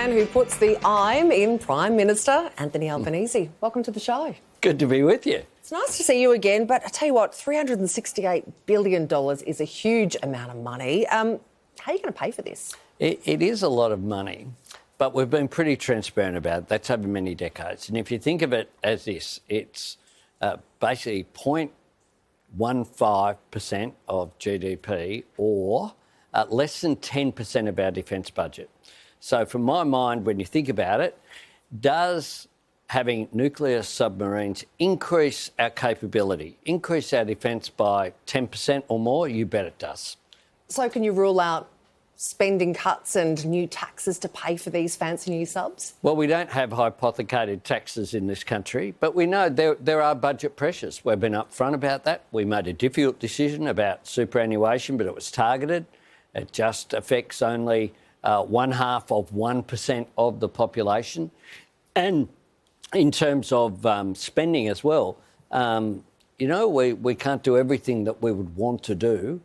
man who puts the I'm in Prime Minister, Anthony Albanese. Welcome to the show. Good to be with you. It's nice to see you again, but I tell you what, $368 billion is a huge amount of money. How are you going to pay for this? It is a lot of money, but we've been pretty transparent about it. That's over many decades. And if you think of it as this, it's basically 0.15% of GDP or less than 10% of our defence budget. So from my mind, when you think about it, does having nuclear submarines increase our capability, increase our defence by 10% or more? You bet it does. So can you rule out spending cuts and new taxes to pay for these fancy new subs? Well, we don't have hypothecated taxes in this country, but we know there are budget pressures. We've been upfront about that. We made a difficult decision about superannuation, but it was targeted. It just affects only 0.5% of the population. And in terms of spending as well, we can't do everything that we would want to do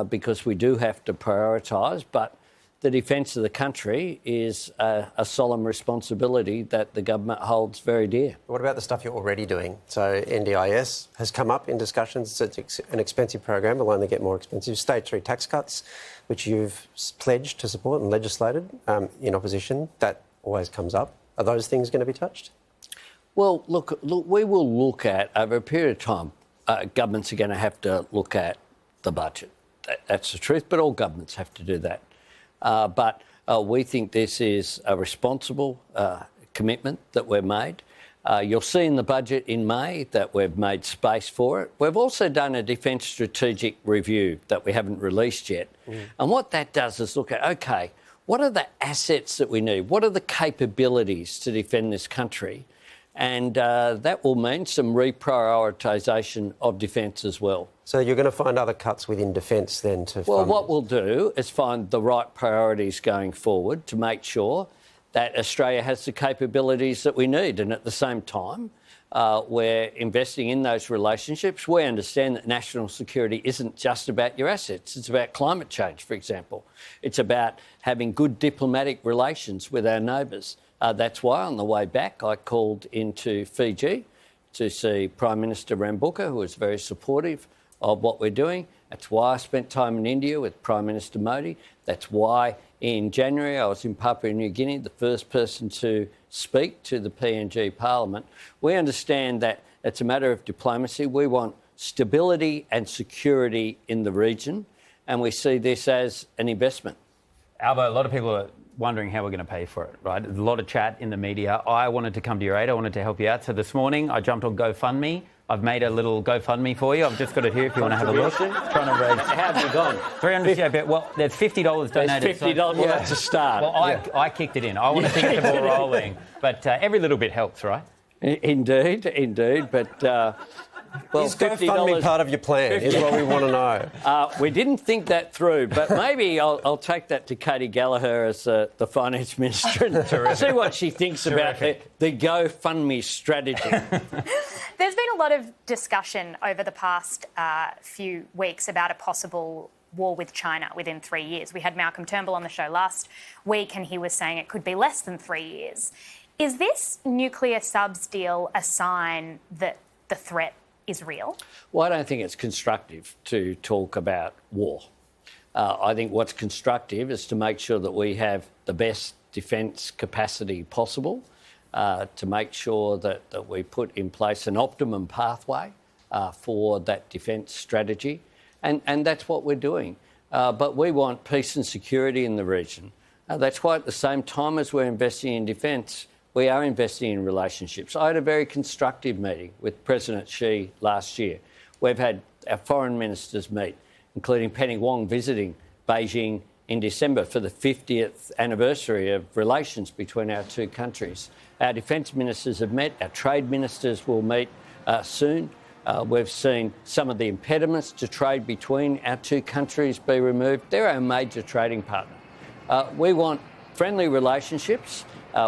because we do have to prioritise, but the defence of the country is a solemn responsibility that the government holds very dear. What about the stuff you're already doing? So NDIS has come up in discussions. It's an expensive program. It'll only get more expensive. Stage 3 tax cuts, which you've pledged to support and legislated in opposition, that always comes up. Are those things going to be touched? Well, look, we will look at, over a period of time, governments are going to have to look at the budget. That's the truth, but all governments have to do that. But we think this is a responsible commitment that we've made. You'll see in the budget in May that we've made space for it. We've also done a defence strategic review that we haven't released yet. And what that does is look at, OK, what are the assets that we need? What are the capabilities to defend this country? And that will mean some reprioritisation of defence as well. So you're going to find other cuts within defence then to Well, fund... what we'll do is find the right priorities going forward to make sure that Australia has the capabilities that we need. And at the same time, we're investing in those relationships. We understand that national security isn't just about your assets. It's about climate change, for example. It's about having good diplomatic relations with our neighbours. That's why on the way back I called into Fiji to see Prime Minister Rambuka, who was very supportive of what we're doing. That's why I spent time in India with Prime Minister Modi. That's why in January I was in Papua New Guinea, the first person to speak to the PNG Parliament. We understand that it's a matter of diplomacy. We want stability and security in the region, and we see this as an investment. Albo, a lot of people are wondering how we're going to pay for it, right? There's a lot of chat in the media. I wanted to come to your aid. I wanted to help you out. So this morning I jumped on GoFundMe. I've made a little GoFundMe for you. I've just got it here if you want to have a look. Trying to raise... How have you gone? 300. Well, there's $50 donated. There's $50. Well, that's a start. Well, I kicked it in. I want to get the ball rolling. But every little bit helps, right? Indeed. But... well, is GoFundMe part of your plan, is what we want to know. We didn't think that through, but maybe I'll take that to Katie Gallagher as the Finance Minister and see what she thinks about the GoFundMe strategy. There's been a lot of discussion over the past few weeks about a possible war with China within 3 years. We had Malcolm Turnbull on the show last week and he was saying it could be less than 3 years. Is this nuclear subs deal a sign that the threat is real? Well, I don't think it's constructive to talk about war. I think what's constructive is to make sure that we have the best defence capacity possible, to make sure that we put in place an optimum pathway for that defence strategy. And that's what we're doing. But we want peace and security in the region. That's why at the same time as we're investing in defence, we are investing in relationships. I had a very constructive meeting with President Xi last year. We've had our foreign ministers meet, including Penny Wong visiting Beijing in December for the 50th anniversary of relations between our two countries. Our defence ministers have met. Our trade ministers will meet soon. We've seen some of the impediments to trade between our two countries be removed. They're our major trading partner. We want friendly relationships.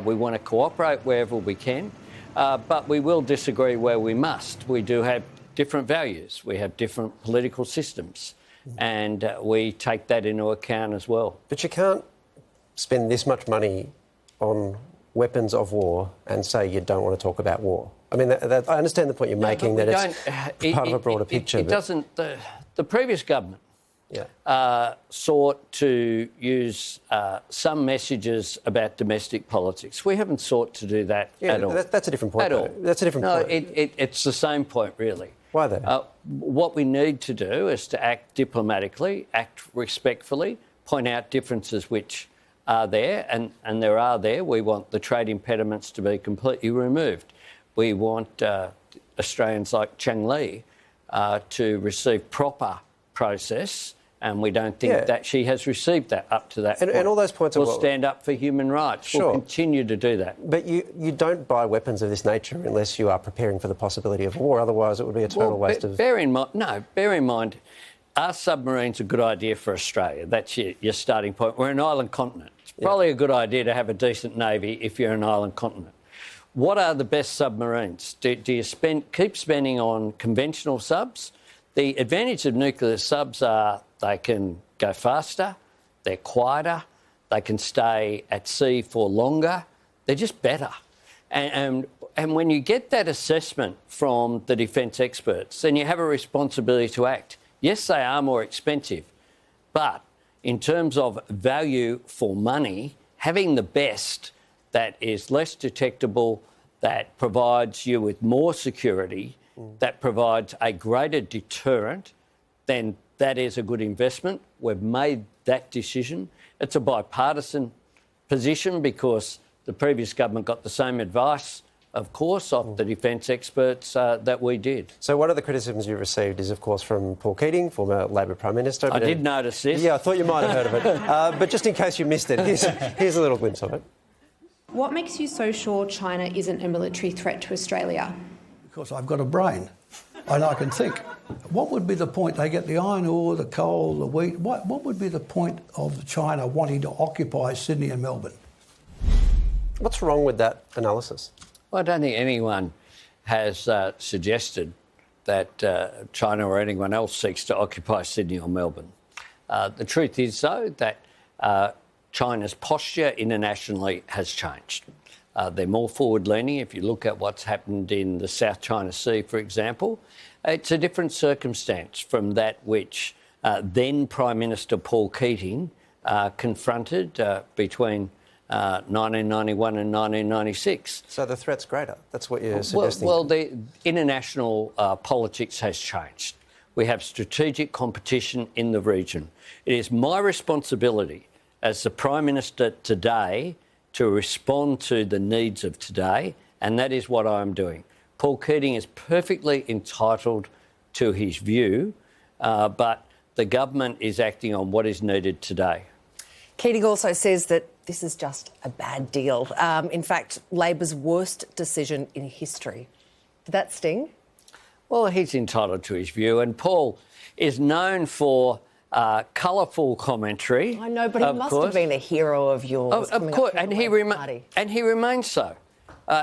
We want to cooperate wherever we can, but we will disagree where we must. We do have different values. We have different political systems, and we take that into account as well. But you can't spend this much money on weapons of war and say you don't want to talk about war? I mean, I understand the point you're making, that it's part of a broader picture. It doesn't... The previous government sought to use some messages about domestic politics. We haven't sought to do that at all. That's a different point. At all. That's a different point. It's the same point, really. Why though? What we need to do is to act diplomatically, act respectfully, point out differences which are there, and there are there. We want the trade impediments to be completely removed. We want Australians like Chang Lee to receive proper process, and we don't think that she has received that up to that point. And all those points are... We'll stand up for human rights. Sure. We'll continue to do that. But you don't buy weapons of this nature unless you are preparing for the possibility of war. Otherwise, it would be a total waste of... Bear in mind, are submarines a good idea for Australia? That's your starting point. We're an island continent. It's probably a good idea to have a decent navy if you're an island continent. What are the best submarines? Do you keep spending on conventional subs? The advantage of nuclear subs are they can go faster, they're quieter, they can stay at sea for longer. They're just better. And when you get that assessment from the defence experts, then you have a responsibility to act. Yes, they are more expensive, but in terms of value for money, having the best that is less detectable, that provides you with more security, that provides a greater deterrent, then that is a good investment. We've made that decision. It's a bipartisan position because the previous government got the same advice, of course, of the defence experts that we did. So one of the criticisms you received is, of course, from Paul Keating, former Labor Prime Minister. I did notice this. Yeah, I thought you might have heard of it. But just in case you missed it, here's a little glimpse of it. What makes you so sure China isn't a military threat to Australia? Because I've got a brain and I can think. What would be the point? They get the iron ore, the coal, the wheat. What would be the point of China wanting to occupy Sydney and Melbourne? What's wrong with that analysis? Well, I don't think anyone has suggested that China or anyone else seeks to occupy Sydney or Melbourne. The truth is, though, that China's posture internationally has changed. They're more forward-leaning. If you look at what's happened in the South China Sea, for example, it's a different circumstance from that which then Prime Minister Paul Keating confronted between 1991 and 1996. So the threat's greater. That's what you're suggesting. Well, the international politics has changed. We have strategic competition in the region. It is my responsibility as the Prime Minister today to respond to the needs of today, and that is what I'm doing. Paul Keating is perfectly entitled to his view, but the government is acting on what is needed today. Keating also says that this is just a bad deal. In fact, Labor's worst decision in history. Did that sting? Well, he's entitled to his view, and Paul is known for colourful commentary. I know, but he must have been a hero of yours. Of course, and he remains so.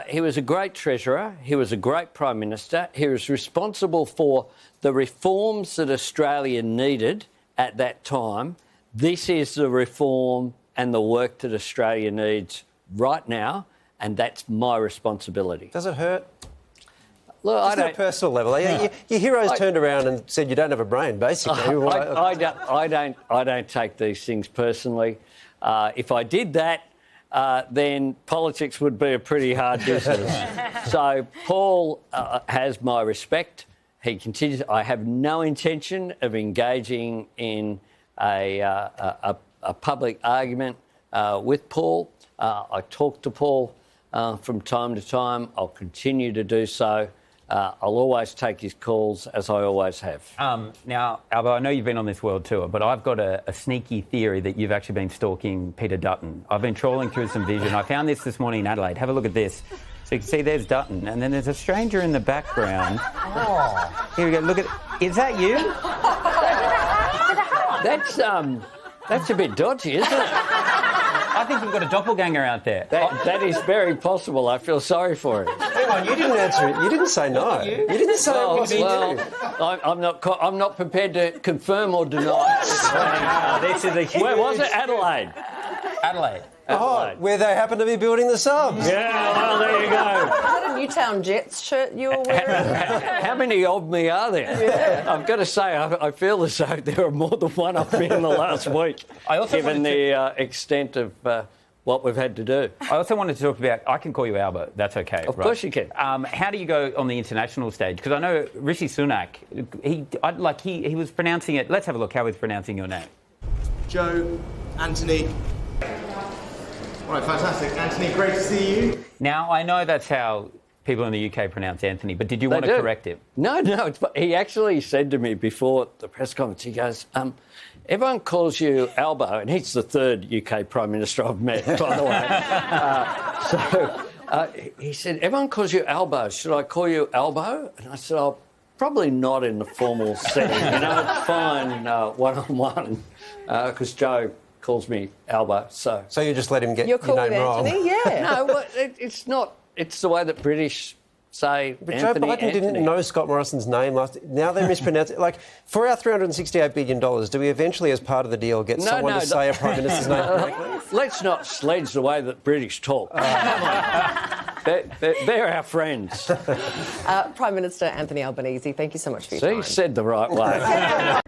He was a great treasurer. He was a great Prime Minister. He was responsible for the reforms that Australia needed at that time. This is the reform and the work that Australia needs right now, and that's my responsibility. Does it hurt? Look, just at a personal level. Your heroes turned around and said you don't have a brain, basically. I don't take these things personally. If I did that, then politics would be a pretty hard business. So Paul has my respect. He continues. I have no intention of engaging in a public argument with Paul. I talk to Paul from time to time. I'll continue to do so. I'll always take his calls, as I always have. Now, Albo, I know you've been on this world tour, but I've got a sneaky theory that you've actually been stalking Peter Dutton. I've been trawling through some vision. I found this morning in Adelaide. Have a look at this. So you can see there's Dutton, and then there's a stranger in the background. Oh. Here we go. Look at... Is that you? That's a bit dodgy, isn't it? I think you've got a doppelganger out there. That is very possible. I feel sorry for him. Hang on, you didn't answer it. You didn't say no. You didn't say it was you. I'm not prepared to confirm or deny. This is a huge... Where was it? Adelaide. Adelaide. Adelaide. where they happen to be building the subs. Yeah, well, there you go. Is that a Newtown Jets shirt you were wearing? How many of me are there? I've got to say, I feel as though there are more than one of me in the last week, I also given the extent of what we've had to do. I also wanted to talk about, I can call you Albo, that's okay. Of course you can. How do you go on the international stage? Because I know Rishi Sunak, he was pronouncing it. Let's have a look how he's pronouncing your name. Joe, Anthony. All right, fantastic. Anthony, great to see you. Now, I know that's how people in the UK pronounce Anthony, but did you want to correct him? No. He actually said to me before the press conference, he goes, everyone calls you Albo, and he's the third UK Prime Minister I've met, by the way. He said, everyone calls you Albo. Should I call you Albo? And I said, oh, probably not in the formal setting. It's fine one-on-one, because Joe calls me Albo. So you just let him get You're your calling name wrong. Anthony, yeah. No, well, it's not. It's the way that British say But Anthony. Joe Biden didn't know Scott Morrison's name last. Now they mispronounce it. Like, for our $368 billion, do we eventually, as part of the deal, get someone to say a Prime Minister's name correctly? Let's not sledge the way that British talk. They're our friends. Prime Minister Anthony Albanese, thank you so much for your See, time. said the right way.